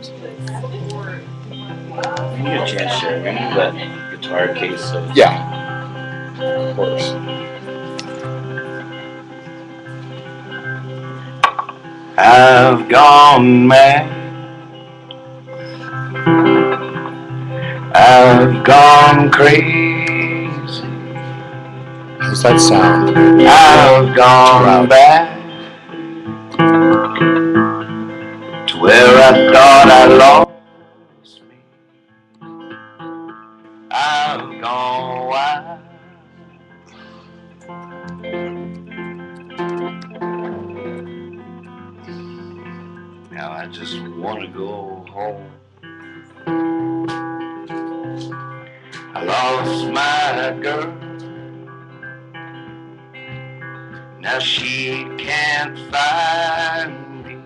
We need a chance share. We need that guitar case. So Yeah, of course. I've gone mad. I've gone crazy. How's that sound? I've gone Loud. back to where I thought I lost me. I've gone wild. Now I just want to go home. I lost my girl. Now she can't find me.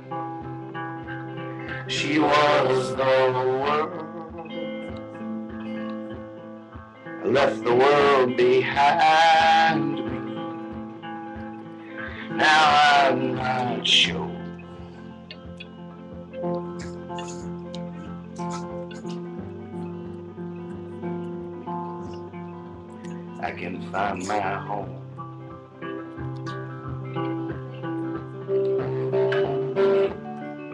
She was the world. I left the world behind me. Now I'm not sure I can find my home.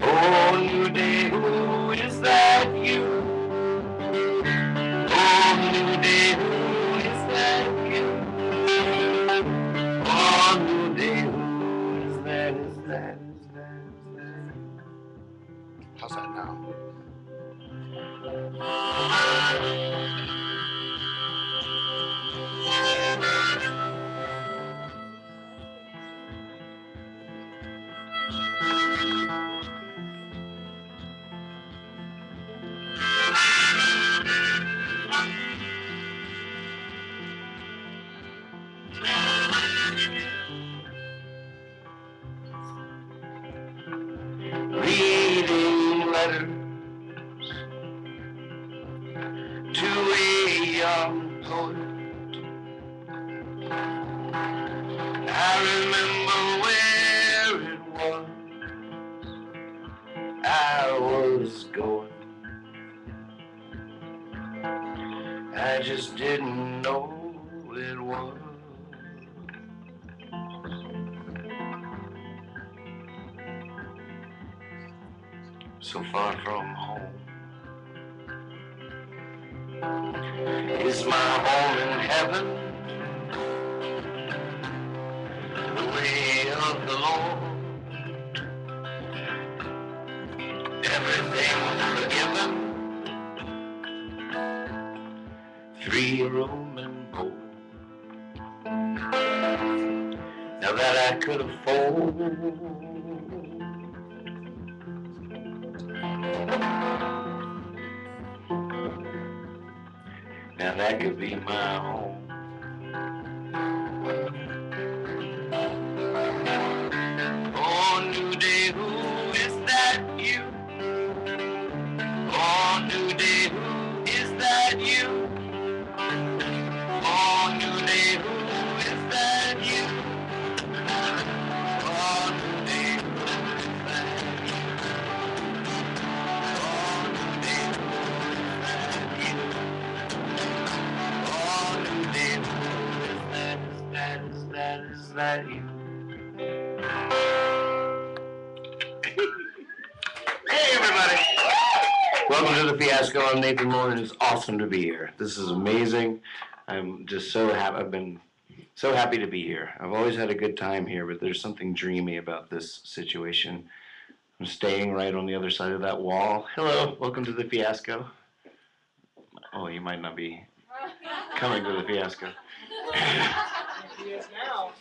Oh, new day, who is that you? Oh, new day, who is that you? Oh, new day, who is that, is that, is that, is that? How's that now? Reading letters to a young poet. I remember where it was I was going. I just didn't know it was so far from home. Is my home in heaven the way of the Lord? Everything forgiven, 3-room and board. Now that I could afford, now that could be my home. Oh, new day, who is that you? Oh, new day, who is that you? Oh, new day, who is that you? Oh, new day, who is that you? Oh, new day, who is that you? Oh, new day, who is that, is that, is that, is that you? Hey, everybody. Welcome to the Fiasco. I'm Nathan Moore, and it's awesome to be here. This is amazing. I'm just so happy. I've been so happy to be here. I've always had a good time here, but there's something dreamy about this situation. I'm staying right on the other side of that wall. Hello, welcome to the Fiasco. Oh, you might not be coming to the Fiasco. Yes, now.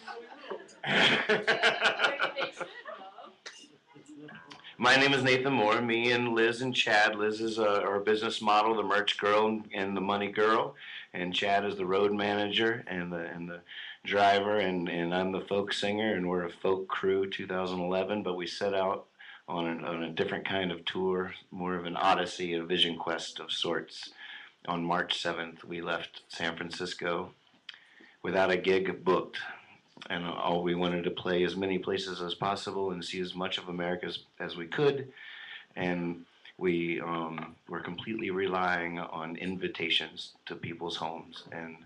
My name is Nathan Moore. Me and Liz and Chad. Liz is our business model, the merch girl, and the money girl, and Chad is the road manager and the driver, and I'm the folk singer, and we're a folk crew, 2011. But we set out on a different kind of tour, more of an odyssey, a vision quest of sorts. On March 7th, we left San Francisco without a gig booked, and all we wanted to play as many places as possible and see as much of America as we could. And we're completely relying on invitations to people's homes, and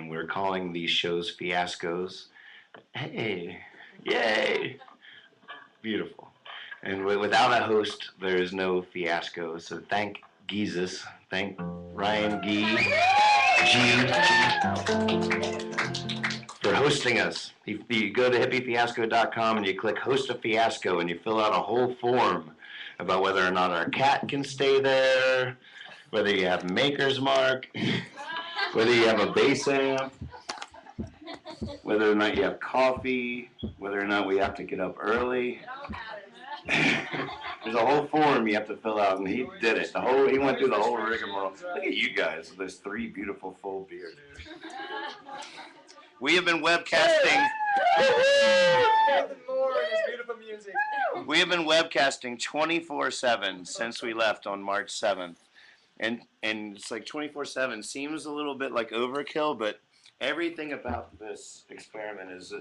we're calling these shows fiascos. Hey, yay, beautiful. And without a host, there is no fiasco. So thank Jesus, thank Ryan G for hosting us. You go to hippiefiasco.com and you click host a fiasco and you fill out a whole form about whether or not our cat can stay there, whether you have Maker's Mark, whether you have a bass amp, whether or not you have coffee, whether or not we have to get up early. There's a whole form you have to fill out, and he did it. He went through the whole rigmarole. Look at you guys with those 3 beautiful full beards. We have been webcasting. Nothing more in this beautiful music. We have been webcasting 24/7 since we left on March 7th, and it's like 24/7 seems a little bit like overkill, but everything about this experiment is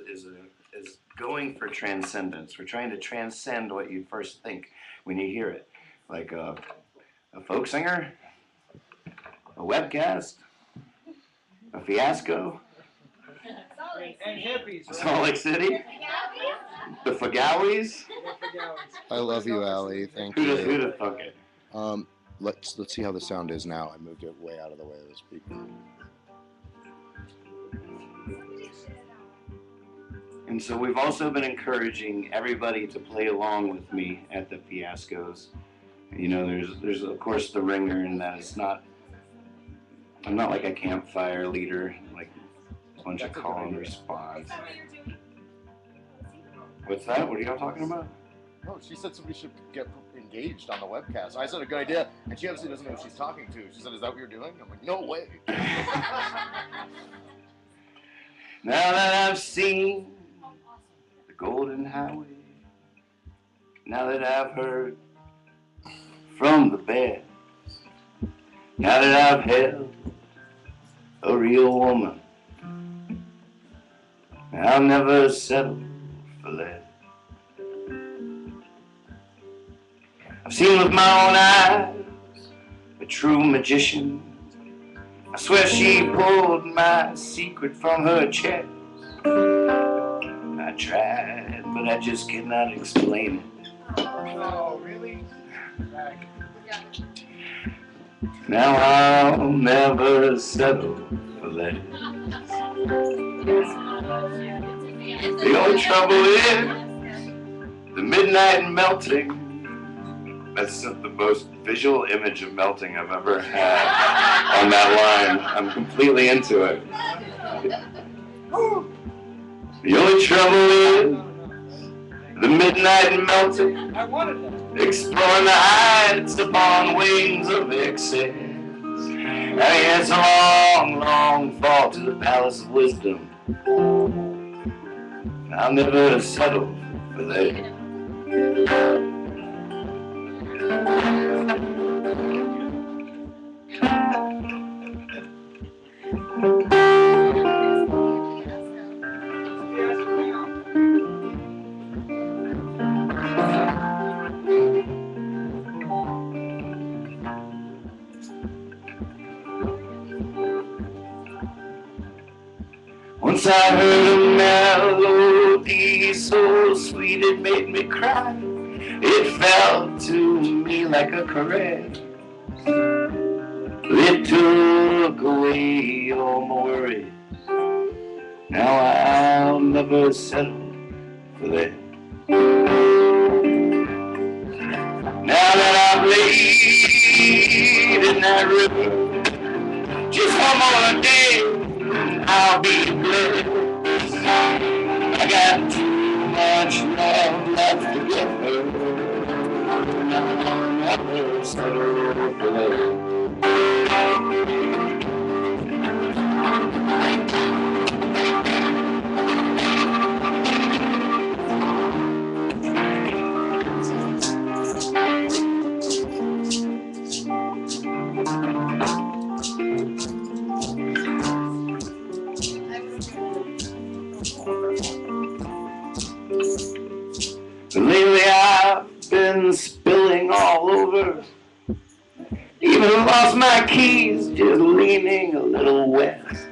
going for transcendence. We're trying to transcend what you first think when you hear it, like a folk singer, a webcast, a fiasco. And hippies, right? Salt Lake City, the Fagawis. I love you, Allie. Thank Who'd you. have thunk it? Let's see how the sound is now. I moved it way out of the way of the speaker. And so we've also been encouraging everybody to play along with me at the fiascos. You know, there's of course the ringer, and that is not. I'm not like a campfire leader, like a bunch of call and response. What's that? What are y'all talking about? No, she said somebody should get engaged on the webcast. I said a good idea, and she obviously doesn't know who she's talking to. She said, "Is that what you're doing?" I'm like, "No way." Now that I've seen the Golden Highway, now that I've heard from the bears, now that I've held a real woman, I'll never settle for less. I've seen with my own eyes a true magician. I swear she pulled my secret from her chest. I tried, but I just cannot explain it. Oh, really? Now I'll never settle for less. The only trouble is the midnight melting. That's the most visual image of melting I've ever had on that line. I'm completely into it. The only trouble is the midnight melting, I wanted that. exploring the heights upon wings of excess. And it's a long, long fall to the palace of wisdom. I'll never settle for that. Once I heard a melody so sweet it made me cry. It felt to me like a caress. It took away all my worries. Now I'll never settle for that. Now that I've laid in that river, just one more day, I'll be blessed. I got too much love left to give her. I'll never settle for that. Lately I've been spilling raining all over. Even lost my keys, just leaning a little west.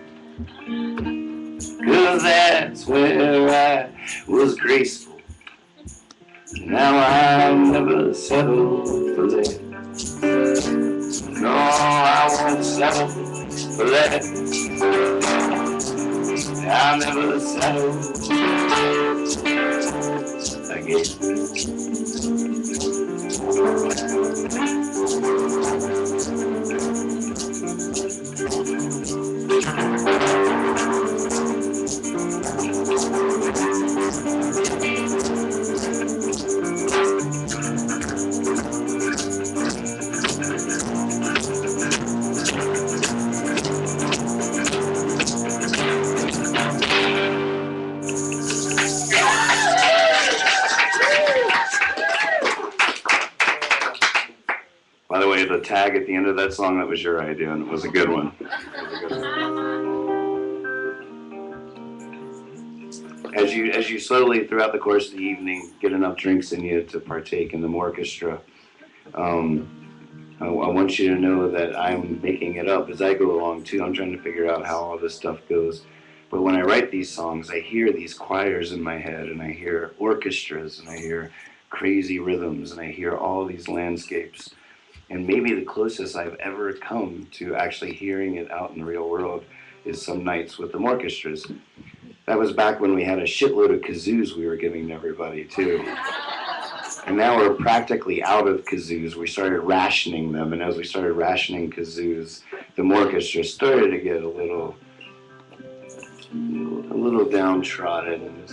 'Cause that's where I was graceful. Now I'll never settle for less. No, I won't settle for less. I'll never settle again. By the way, the tag at the end of that song, that was your idea, and it was a good one. As you slowly, throughout the course of the evening, get enough drinks in you to partake in the orchestra, I want you to know that I'm making it up as I go along, too. I'm trying to figure out how all this stuff goes. But when I write these songs, I hear these choirs in my head, and I hear orchestras, and I hear crazy rhythms, and I hear all these landscapes. And maybe the closest I've ever come to actually hearing it out in the real world is some nights with the orchestras. That was back when we had a shitload of kazoos we were giving to everybody, too. And now we're practically out of kazoos. We started rationing them, and as we started rationing kazoos, the orchestra started to get a little downtrodden.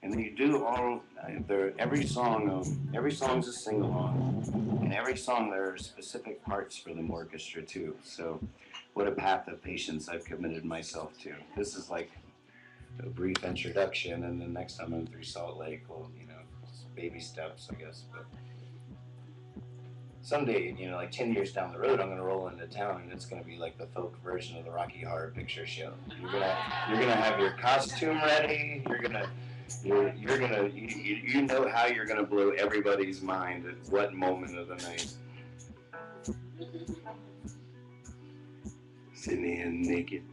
And then you do all, every song's a sing-along, and every song there are specific parts for the orchestra too. So what a path of patience I've committed myself to. This is like a brief introduction, and then next time I'm through Salt Lake, well, baby steps, I guess. But someday, like 10 years down the road, I'm gonna roll into town, and it's gonna be like the folk version of the Rocky Horror Picture Show. You're gonna have your costume ready. You know how you're gonna blow everybody's mind at what moment of the night. Sitting here naked,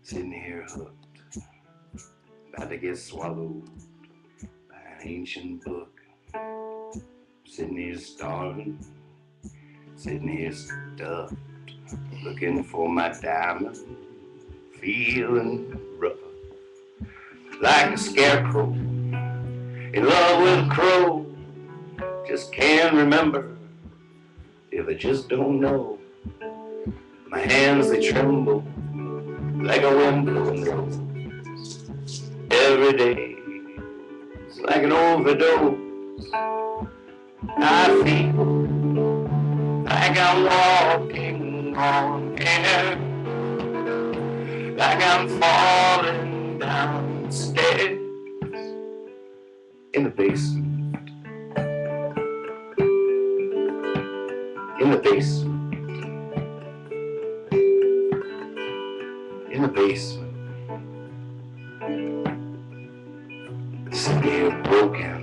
sitting here hooked, about to get swallowed by an ancient book. Sitting here starving, sitting here stuffed, looking for my diamond, feeling rough, like a scarecrow, in love with a crow. Just can't remember, if I just don't know. My hands, they tremble like a windblown rose. Every day, it's like an overdose. I feel like I'm walking on air, like I'm falling downstairs in the basement, in the basement, in the basement. Sitting here broken,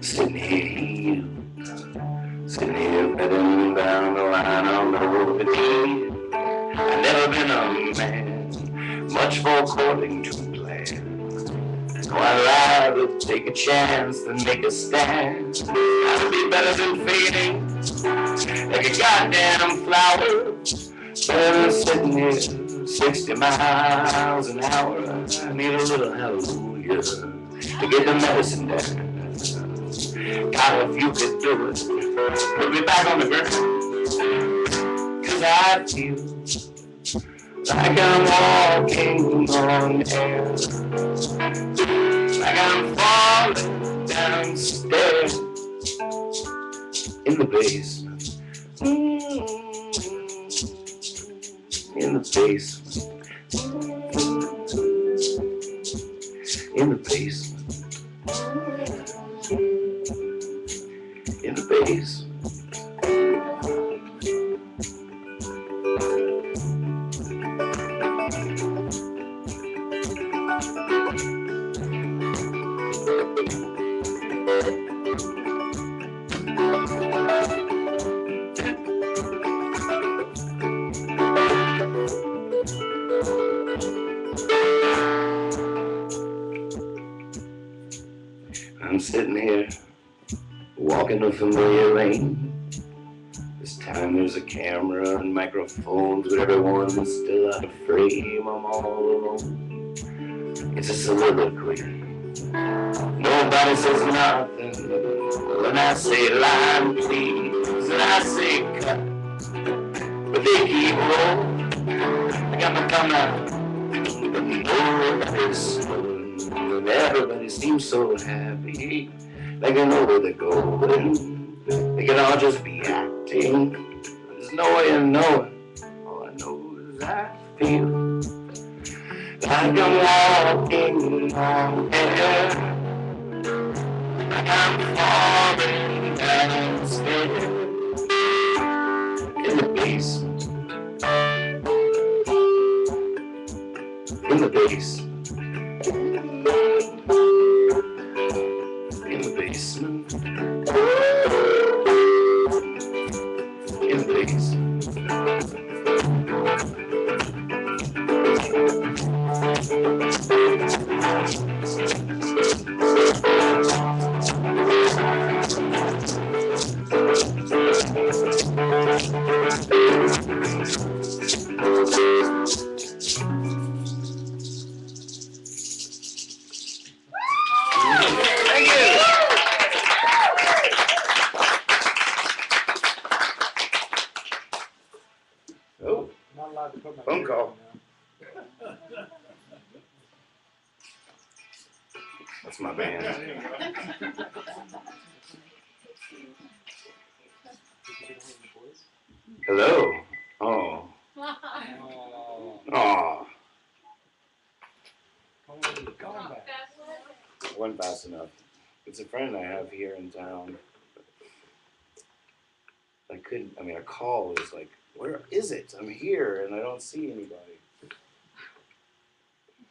sitting here healed, sitting here bedding down the line on the road to need. I've never been a man, much for according to plan. So I'd rather take a chance than make a stand. Gotta be better than fading like a goddamn flower. Better than sitting here 60 miles an hour. I need a little hallelujah to get the medicine down. God, if you could do it, put me back on the ground. 'Cause I feel like I'm walking on air, like I'm falling downstairs in the basement, In the basement. In the basement. In the basement. I'm sitting here, walking a familiar lane. This time there's a camera and microphones, but everyone's still out of frame. I'm all alone. It's a soliloquy. Nobody says nothing. When I say line, please, and I say cut, but they keep rolling. I got my thumb out, but nobody's slowing. And everybody seems so happy. They can know where they're going. They can all just be acting. There's no way of knowing. All I know is I feel like I'm walking on air. Like I'm falling downstairs in the basement. In the basement. In the basement. In the basement. Oh, Not allowed to put my phone call. That's my band. Hello. Oh. Oh. Wasn't fast enough. It's a friend I have here in town. I mean, a call is like, where is it? I'm here and I don't see anybody.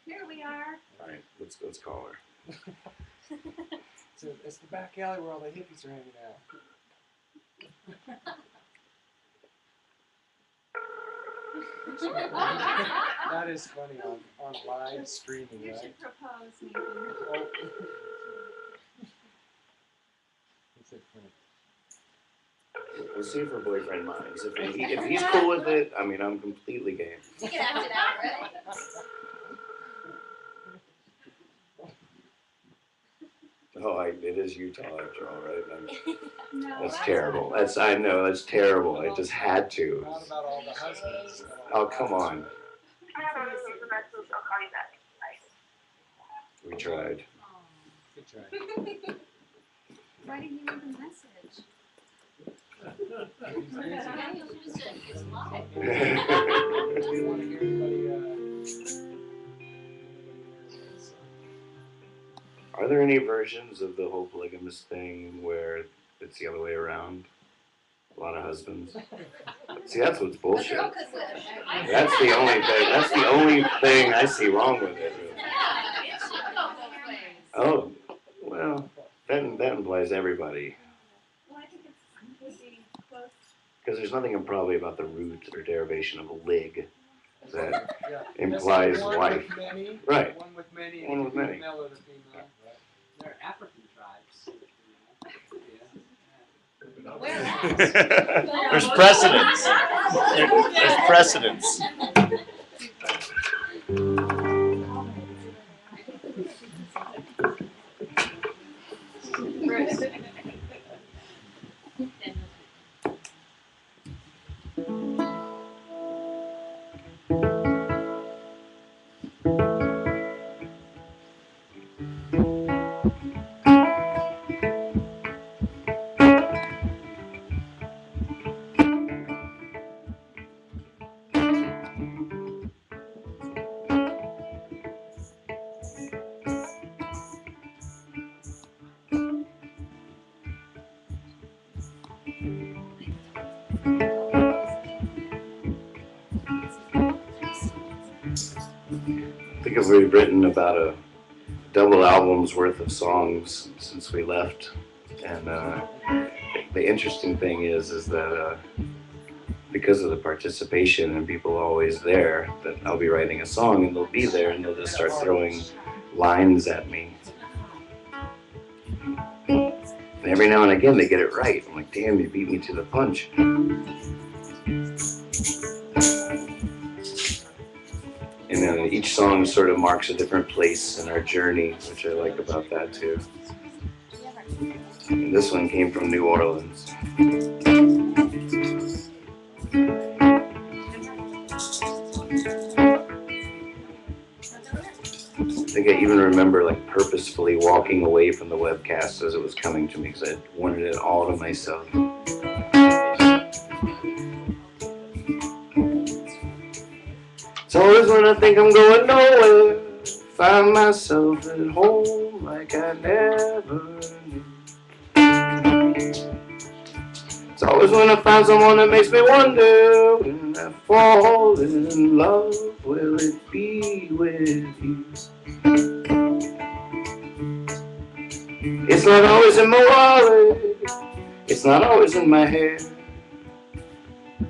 Here we are. All right, let's call her. It's the back alley where all the hippies are hanging out. That is funny on live streaming, You right? should propose, maybe. Oh. It's so funny. We'll see if her boyfriend minds. If he's cool with it, I mean, I'm completely game. You can act it out, right? Oh, it is Utah after all, right? No, That's terrible. I know, that's terrible. I just had to. Not about all the husbands. Oh, come on. We tried. Good try. Why didn't you leave a message? He's busy. Yeah, you should have said it's live. Do you want to hear anybody? Are there any versions of the whole polygamous thing where it's the other way around? A lot of husbands. See, that's what's A bullshit. girl could live. That's the only thing. That's the only thing I see wrong with it. Really. Yeah, it should go both ways. Oh, well, that implies everybody. Well, I think it would be close. Because there's nothing probably about the root or derivation of lig that Yeah. implies one wife. With many, Right. One with many. One with many. The male or the female. They're African tribes. Where else? There's precedence. There's precedence. think we've written about a double album's worth of songs since we left, and the interesting thing is that because of the participation and people always there, that I'll be writing a song and they'll be there and they'll just start throwing lines at me. And every now and again they get it right. I'm like, damn, you beat me to the punch. And then each song sort of marks a different place in our journey, which I like about that too. And this one came from New Orleans. I think I even remember like purposefully walking away from the webcast as it was coming to me because I wanted it all to myself. It's always when I think I'm going nowhere, find myself at home like I never knew. It's always when I find someone that makes me wonder, when I fall in love, will it be with you? It's not always in my wallet, it's not always in my hair,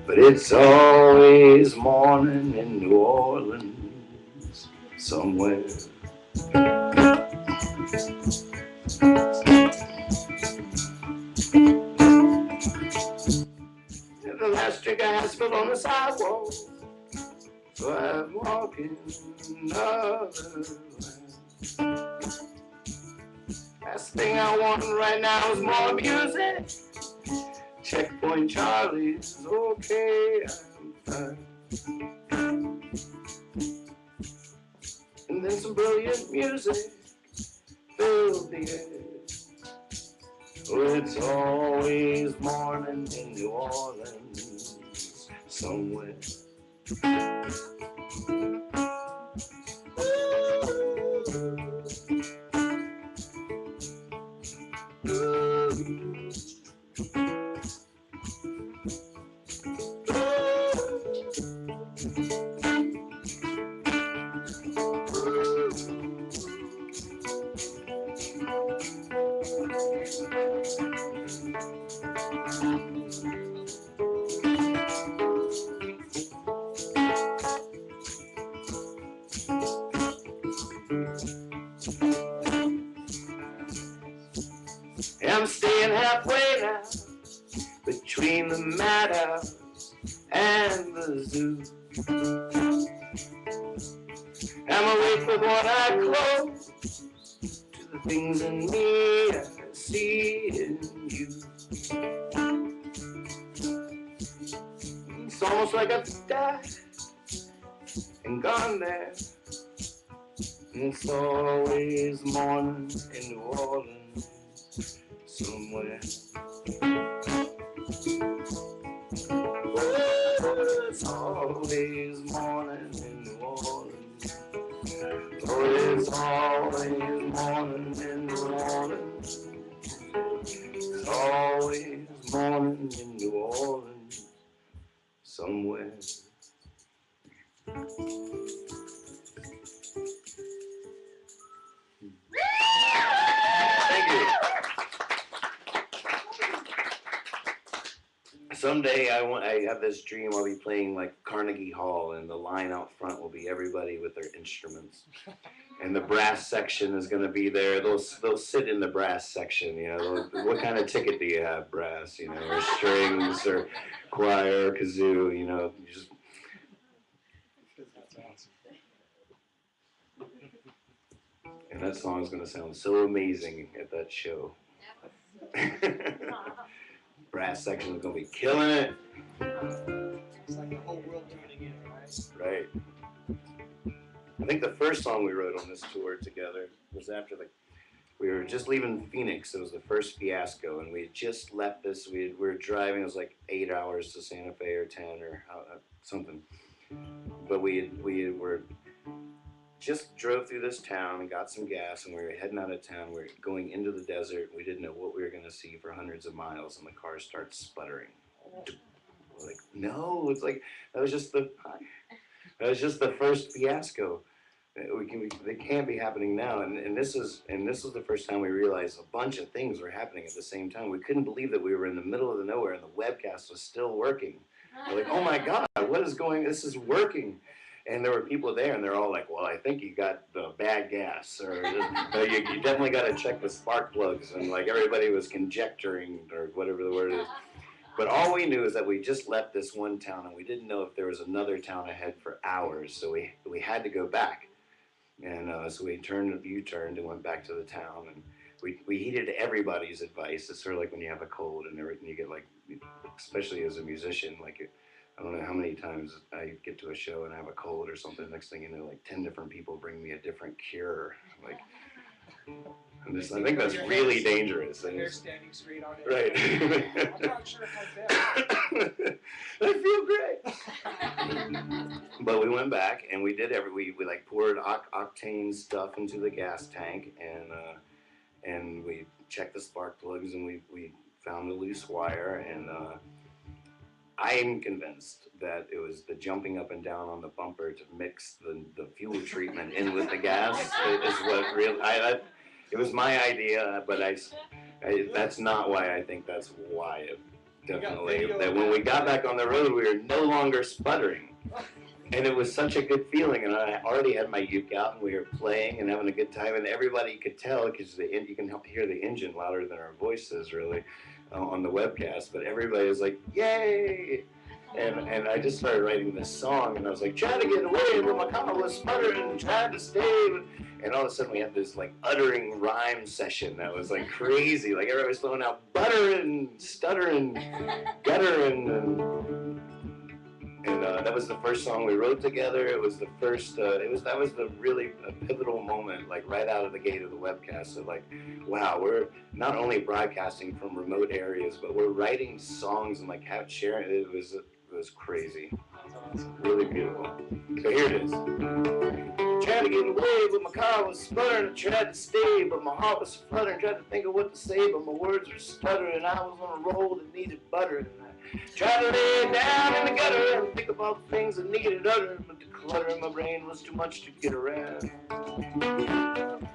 but it's always morning in New Orleans somewhere. And the last drink I had spilled on the sidewalk, so I'm walking another line. Last thing I want right now is more music. Checkpoint Charlie's okay, I'm fine. And then some brilliant music filled the air. Oh, it's always morning in New Orleans somewhere. I'm staying halfway now between the madhouse and the zoo. I'm awake with one eye closed to the things in me I see in you. It's almost like I've died and gone there. And it's always morning in New Orleans somewhere. It's always morning in New Orleans. Oh, it's always morning in New Orleans. It's always morning in New Orleans somewhere. Thank you. Someday I have this dream I'll be playing like Carnegie Hall, and the line out front will be everybody with their instruments, and the brass section is going to be there. They'll sit in the brass section. You know, what kind of ticket do you have? Brass, you know, or strings, or choir, or kazoo. You know, you just. And that song is going to sound so amazing at that show. Brass section is going to be killing it. It's like the whole world joining in, right? Right. I think the first song we wrote on this tour together was after we were just leaving Phoenix. It was the first Fiasco, and we had just left this. We were driving. It was like 8 hours to Santa Fe or 10 or something. But we were just drove through this town and got some gas, and we were heading out of town. We were going into the desert. We didn't know what we were going to see for hundreds of miles, and the car starts sputtering. We're like, no, it's like that was just the first Fiasco. They can be happening now, and this is the first time we realized a bunch of things were happening at the same time. We couldn't believe that we were in the middle of the nowhere and the webcast was still working. We're like, oh my God, what is going? This is working. And there were people there, and they're all like, well, I think you got the bad gas, or you definitely got to check the spark plugs, and like everybody was conjecturing, or whatever the word is. But all we knew is that we just left this one town, and we didn't know if there was another town ahead for hours, so we had to go back. And so we U-turned and went back to the town, and we heeded everybody's advice. It's sort of like when you have a cold and everything, you get like, especially as a musician, like I don't know how many times I get to a show and I have a cold or something. Next thing you know, like 10 different people bring me a different cure. Like, I think that's really dangerous. And they're standing straight on it. Right. I'm not sure if I'm I feel great. But we went back and we did we like poured octane stuff into the gas tank, and we checked the spark plugs, and we found a loose wire, and I am convinced that it was the jumping up and down on the bumper to mix the fuel treatment in with the gas is what really it was my idea, but that's not why. I think that's why it definitely. That when we got back on the road, we were no longer sputtering. And it was such a good feeling, and I already had my uke out, and we were playing and having a good time, and everybody could tell, because you can hear the engine louder than our voices, really, on the webcast, but everybody was like, yay! And I just started writing this song, and I was like, trying to get away, but my car was sputtering, and trying to stay, and all of a sudden we had this like uttering rhyme session that was like crazy, like everybody was throwing out buttering, stuttering, guttering, and that was the first song we wrote together. It was the first. That was the really pivotal moment, like right out of the gate of the webcast. So like, wow, we're not only broadcasting from remote areas, but we're writing songs and like sharing. It was crazy. Really beautiful. So here it is. Tried to get away, but my car was sputtering. I tried to stay, but my heart was fluttering. Tried to think of what to say, but my words were stuttering. I was on a roll that needed butter, and I tried to lay down in the gutter and think about things that needed uttering, but the clutter in my brain was too much to get around.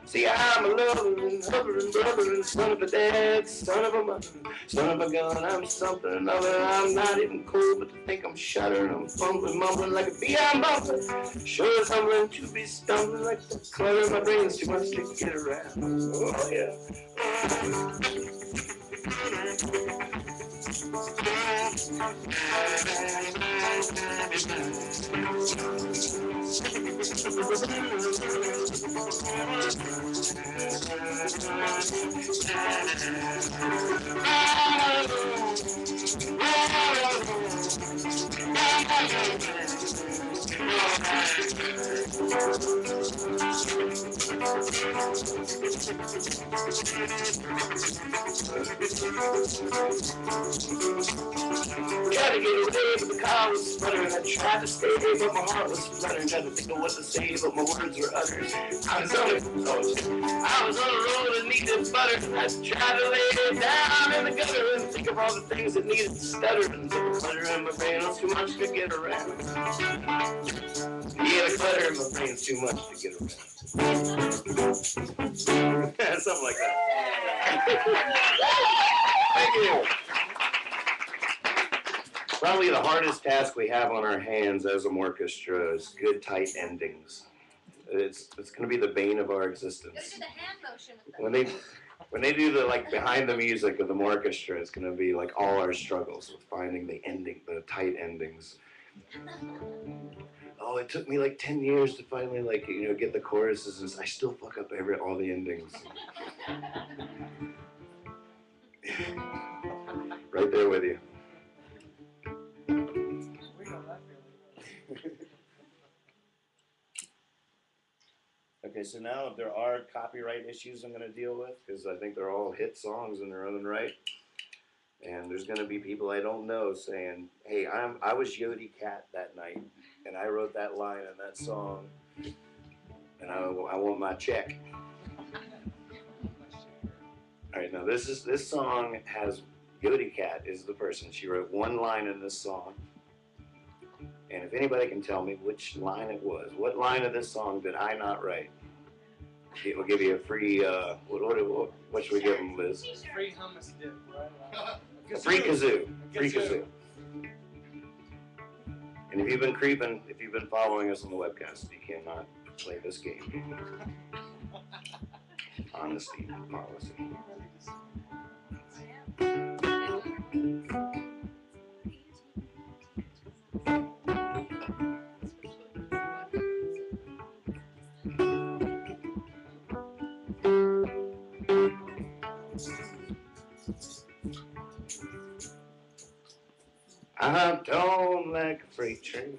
See, I'm a lover and lover and brother and son of a dad, son of a mother, son of a gun. I'm something or another. I'm not even cool, but to think I'm shuddering. I'm fumbling, mumbling like a bee I'm bumping. Sure as humbling to be stumbling like the clutter in my brain is too much to get around. Oh, yeah. Tried to get away, but the car was sputtering. I tried to stay, but my heart was fluttering. Tried to think of what to say, but my words were uttered. I was on a roll that needed butter. I tried to lay it down in the gutter and think of all the things that needed stuttering. The clutter in my brain was too much to get around. Yeah, the clutter in my brain is too much to get around. Something like that. Thank you. Probably the hardest task we have on our hands as an orchestra is good, tight endings. It's going to be the bane of our existence. Do the hand motion with them. When they do the like behind the music of the orchestra, it's going to be like all our struggles with finding the tight endings. Oh, it took me like 10 years to finally get the choruses, and I still fuck up all the endings. Right there with you. Okay, so now there are copyright issues I'm going to deal with, because I think they're all hit songs in their own right. And there's going to be people I don't know saying, hey, I was Yodi Cat that night, and I wrote that line in that song, and I want my check. All right, now this song has, Yodi Cat is the person. She wrote one line in this song, And if anybody can tell me which line it was, what line of this song did I not write? We'll give you a free, what should we give them, Liz? Free hummus dip, right? A free kazoo. Free kazoo. And if you've been following us on the webcast, you cannot play this game. Honesty policy. I hopped on like a freight train.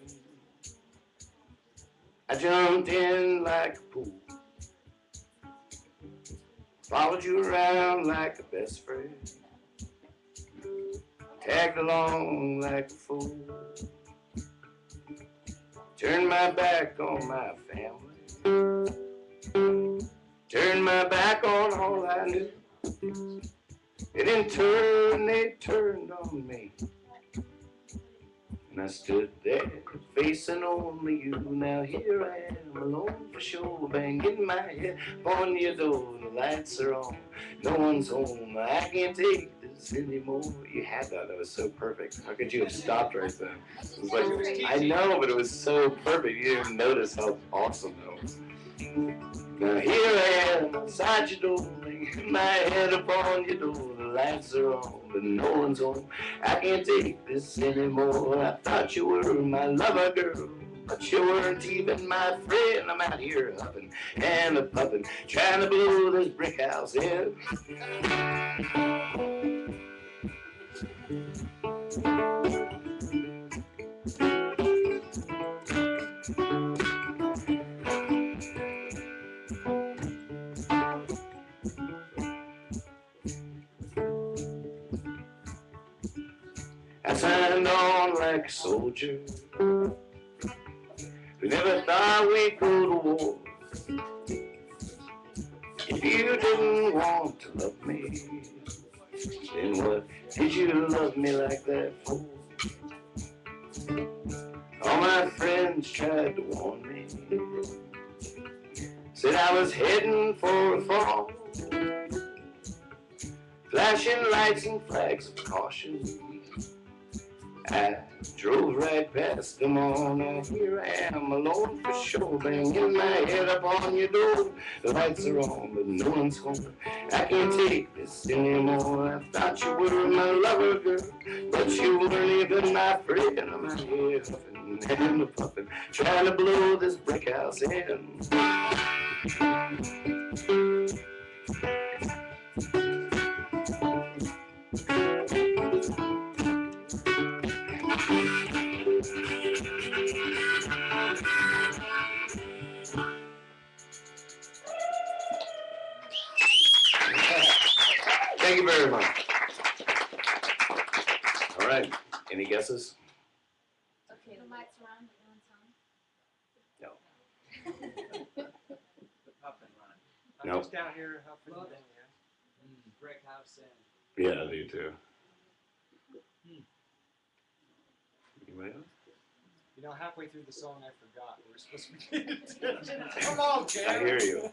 I jumped in like a pool. Followed you around like a best friend. Tagged along like a fool. Turned my back on my family. Turned my back on all I knew. And in turn they turned on me. And I stood there, facing only you. Now here I am, alone for sure, banging my head on your door. The lights are on, no one's home. I can't take this anymore. You had that. That was so perfect. How could you have stopped right then? It was like, I know, but it was so perfect. You didn't even notice how awesome that was. Now here I am, outside your door, laying my head upon your door. The lights are on, but no one's home. I can't take this anymore. I thought you were my lover, girl, but you weren't even my friend. I'm out here huffing and a puffing, trying to blow this brick house in. I signed on like a soldier who never thought we'd go to war. If you didn't want to love me, then what did you love me like that for? All my friends tried to warn me, said I was heading for a fall. Flashing lights and flags of caution, I drove right past them all. Now here I am, alone for sure, banging my head up on your door. The lights are on, but no one's home. I can't take this anymore. I thought you were my lover, girl, but you weren't even my friend. I'm out here huffing and a puffing, trying to blow this brick house in. Thank you very much. All right, any guesses? Okay, the lights are on, but no one's home. No. Up and run. I'm Nope. just out here helping them, yeah. Brick house in. Yeah, I do too. Anybody else? You know, halfway through the song, I forgot we were supposed to be paying attention. Come on, Jay. I hear you.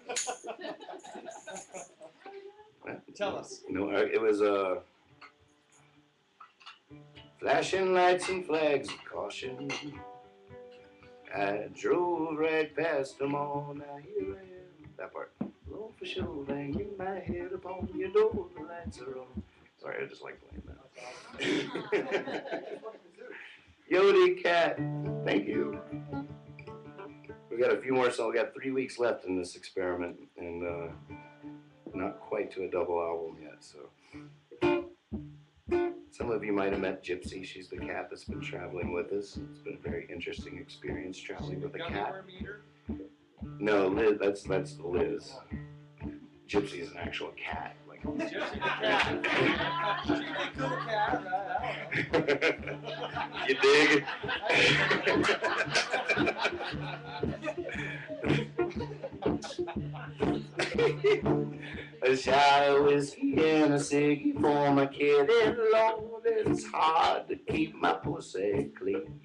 Tell us. No, it was flashing lights and flags of caution. I drove right past them all. Now here I am. That part. Low for sure, banging my head upon your door. The lights are on. Sorry, I just like playing that. Yodi Cat, thank you. We got a few more songs. We got 3 weeks left in this experiment, and not quite to a double album yet. So, some of you might have met Gypsy. She's the cat that's been traveling with us. It's been a very interesting experience traveling with a cat. No, Liz. That's Liz. Gypsy's an actual cat. Like Gypsy the cat. She's a cool cat, right? I don't know. You dig? A shot of whiskey and a ciggy for my kitty, Lord, it's hard to keep my pussy clean.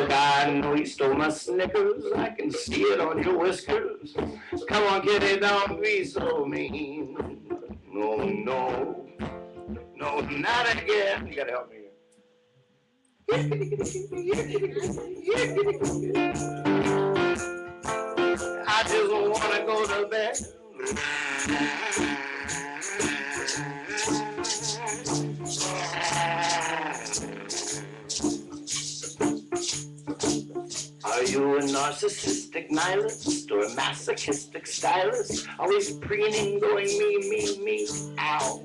Look, I know you stole my Snickers. I can see it on your whiskers. Come on, kitty, don't be so mean. No, no, no, not again. You gotta help me here. I just wanna go to bed. Are you a narcissistic nihilist or a masochistic stylist? Always preening, going me, ow.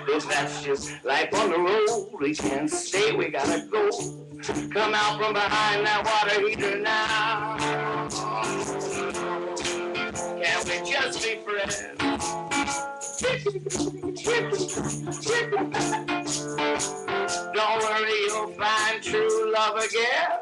If that's just life on the road, we can't stay, we gotta go. Come out from behind that water heater now. Can't we just be friends? Don't worry, you'll find true love again.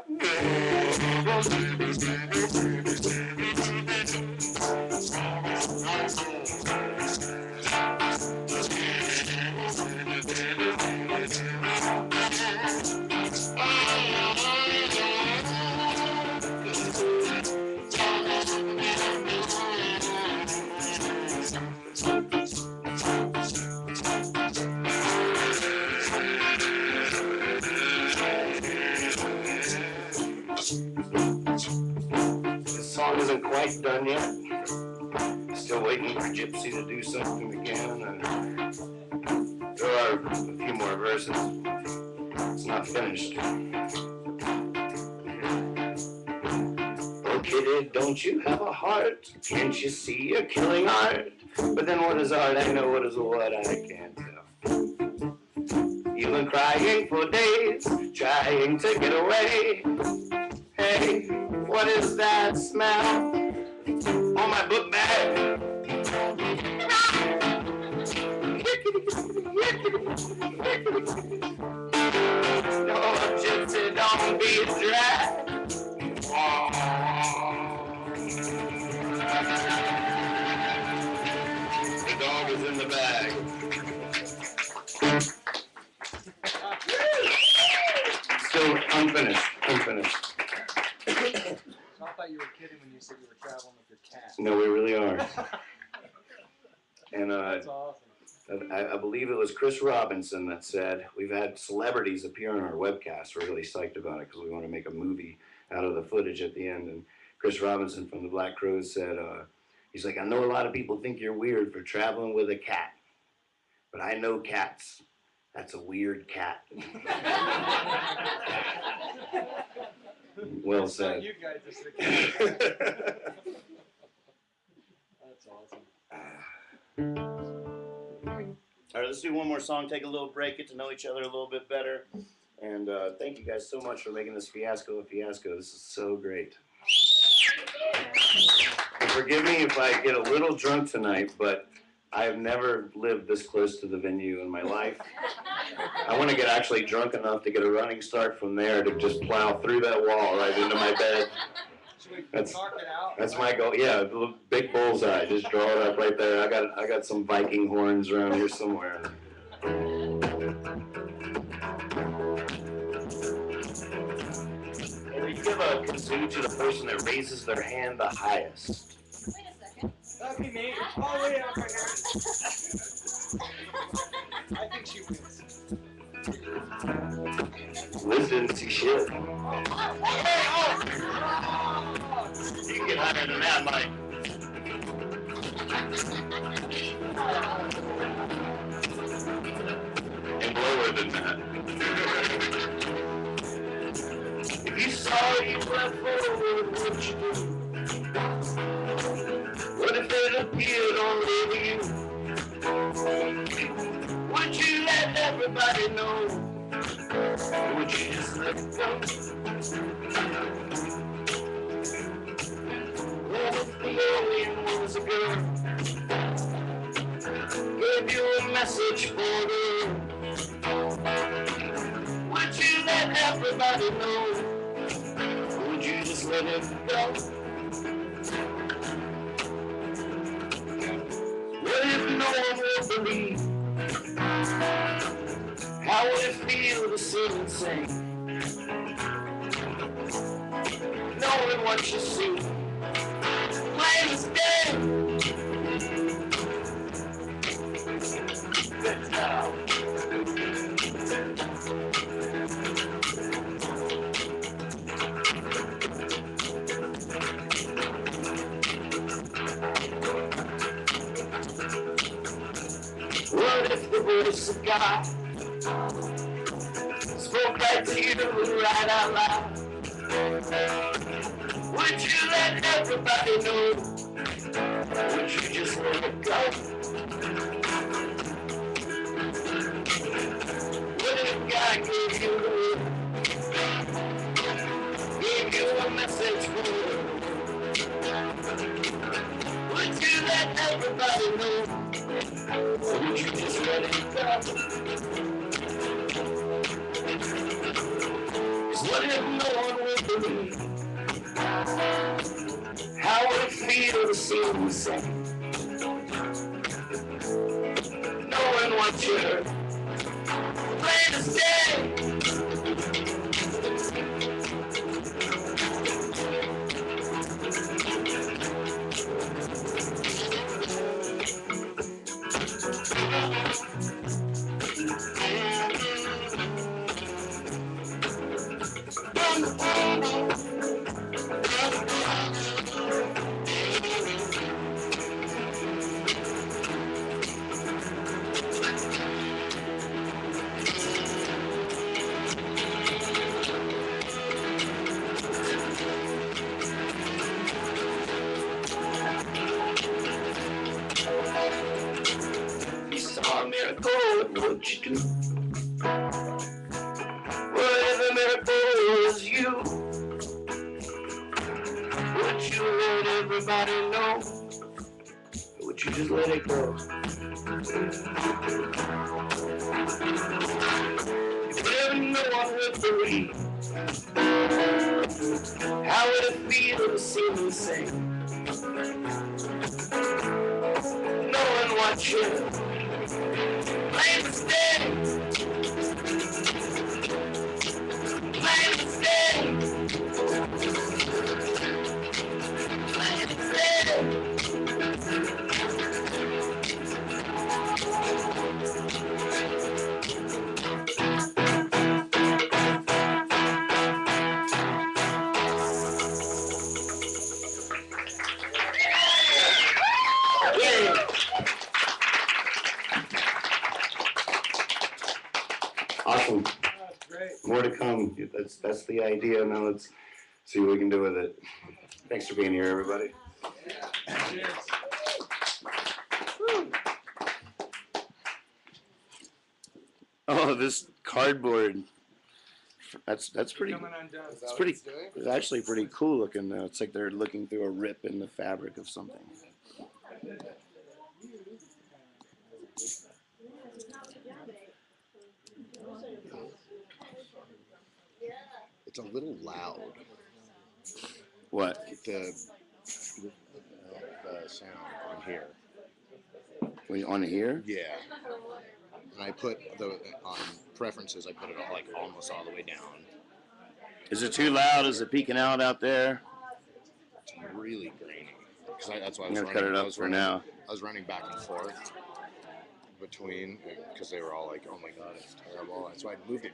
This song isn't quite done yet. Still waiting for Gypsy to do something again. There are a few more verses. It's not finished. Oh, kitty, don't you have a heart? Can't you see you're killing art? But then what is art? I know what is what, I can't tell. You've been crying for days, trying to get away. Hey, what is that smell on my book bag? No, Gypsy, don't be a drag. The dog is in the bag. Still unfinished. So I thought you were kidding when you said you were traveling with your cat. No, we really are. And That's awesome. I believe it was Chris Robinson that said, we've had celebrities appear on our webcast. We're really psyched about it because we want to make a movie out of the footage at the end. And Chris Robinson from the Black Crowes said, he's like, I know a lot of people think you're weird for traveling with a cat, but I know cats. That's a weird cat. Well It's not said. you guys, it's the cat. That's awesome. All right, let's do one more song, take a little break, get to know each other a little bit better. And thank you guys so much for making this fiasco a fiasco. This is so great. And forgive me if I get a little drunk tonight, but I have never lived this close to the venue in my life. I want to get actually drunk enough to get a running start from there to just plow through that wall right into my bed. Should we That's- knock it out? That's my goal. Yeah, a little big bullseye. Just draw it up right there. I got some Viking horns around here somewhere. And we give a kazoo to the person that raises their hand the highest. Wait a second. That'd be me. Oh, wait, up right here. I think she wins. Liz didn't see shit. Oh. You can get higher than that, Mike. And lower than that. If you saw you left forward, would you do? What if it appeared all over you? Would you let everybody know? Or would you just let it go? What if the alien was a girl? Gave you a message for her? Would you let everybody know? Or would you just let it go? What if no one will believe? How would it feel to sit and sing? knowing what you see. Plain as day. Good job. What if the voice of God spoke back to you right out loud? Would you let everybody know? Would you just let it go? What if God gave you the word? Gave you a message for you? Would you let everybody know? Or would you just let it go? What if no one would believe? How would it feel to see you say? Knowing what you heard. Plain as day. You saw a miracle, what would you do? What if a miracle was you? Would you let everybody know? Or would you just let it go? If no one would believe, how would it feel to see me sing? Knowing what you plain as day. Plain as day. Plain as day. Yeah. Awesome. That's great. More to come. That's the idea. Now let's see what we can do with it. Thanks for being here, everybody. Cheers. Oh, this cardboard. That's pretty. Coming undone. Is that It's what pretty. it's doing? It's actually pretty cool looking. It's like they're looking through a rip in the fabric of something. It's a little loud. What? The sound on here. On here? Yeah. And I put the on preferences. I put it like almost all the way down. Is it too loud? Is it peeking out there? It's really grainy. That's why I I'm was gonna running. cut it I up was for running, now. I was running back and forth between because they were all like, "Oh my god, it's terrible." That's why I moved it